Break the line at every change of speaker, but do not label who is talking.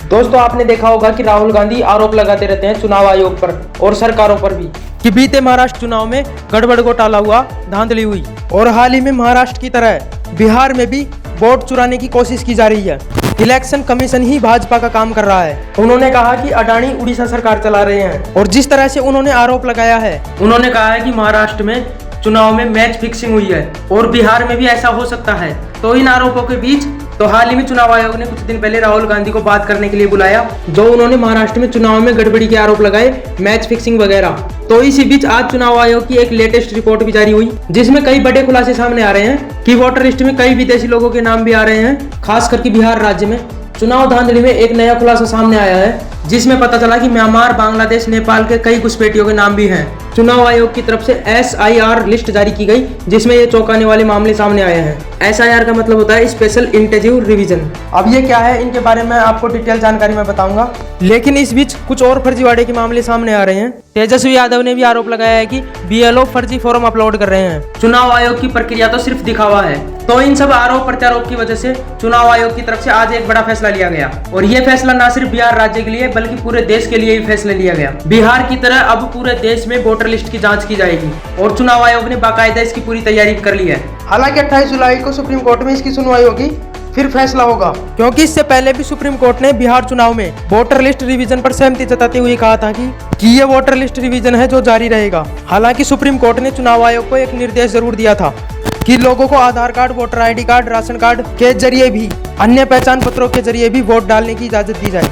दोस्तों आपने देखा होगा कि राहुल गांधी आरोप लगाते रहते हैं चुनाव आयोग पर और सरकारों पर भी कि बीते महाराष्ट्र चुनाव में गड़बड़ घोटाला हुआ, धांधली हुई और हाल ही में महाराष्ट्र की तरह बिहार में भी वोट चुराने की कोशिश की जा रही है। इलेक्शन कमीशन ही भाजपा का काम कर रहा है। उन्होंने कहा कि अडानी उड़ीसा सरकार चला रहे हैं और जिस तरह से उन्होंने आरोप लगाया है, उन्होंने कहा है कि महाराष्ट्र में चुनाव में मैच फिक्सिंग हुई है और बिहार में भी ऐसा हो सकता है। तो इन आरोपों के बीच हाल ही में चुनाव आयोग ने कुछ दिन पहले राहुल गांधी को बात करने के लिए बुलाया, जो उन्होंने महाराष्ट्र में चुनाव में गड़बड़ी के आरोप लगाए, मैच फिक्सिंग वगैरह। तो इसी बीच आज चुनाव आयोग की एक लेटेस्ट रिपोर्ट भी जारी हुई, जिसमें कई बड़े खुलासे सामने आ रहे हैं कि वोटर लिस्ट में कई विदेशी लोगों के नाम भी आ रहे हैं। खास करके बिहार राज्य में चुनाव धांधली में एक नया खुलासा सामने आया है, जिसमें पता चला कि म्यांमार, बांग्लादेश, नेपाल के कई घुसपैठियों के नाम भी हैं। चुनाव आयोग की तरफ से SIR लिस्ट जारी की गई, जिसमें ये चौंकाने वाले मामले सामने आए हैं। SIR का मतलब होता है स्पेशल इंटेंसिव रिवीजन। अब ये क्या है, इनके बारे में आपको डिटेल जानकारी मैं बताऊंगा, लेकिन इस बीच कुछ और फर्जीवाड़े के मामले सामने आ रहे हैं। तेजस्वी यादव ने भी आरोप लगाया है कि BLO फर्जी फॉर्म अपलोड कर रहे हैं। चुनाव आयोग की प्रक्रिया तो सिर्फ दिखावा है। तो इन सब आरोप प्रत्यारोप की वजह से चुनाव आयोग की तरफ से आज एक बड़ा फैसला लिया गया और ये फैसला न सिर्फ बिहार राज्य के लिए बल्कि पूरे देश के लिए भी फैसला लिया गया। बिहार की तरह अब पूरे देश में वोटर लिस्ट की जांच की जाएगी और चुनाव आयोग ने बाकायदा इसकी पूरी तैयारी कर ली है। हालांकि 28 जुलाई को सुप्रीम कोर्ट में इसकी सुनवाई होगी, फिर फैसला होगा, क्योंकि इससे पहले भी सुप्रीम कोर्ट ने बिहार चुनाव में वोटर लिस्ट रिवीजन पर सहमति जताते हुए कहा था कि ये वोटर लिस्ट रिवीजन है जो जारी रहेगा। हालांकि सुप्रीम कोर्ट ने चुनाव आयोग को एक निर्देश जरूर दिया था कि लोगों को Aadhaar card, voter ID card, ration card के जरिए भी, अन्य पहचान पत्रों के जरिए भी वोट डालने की इजाजत दी जाए।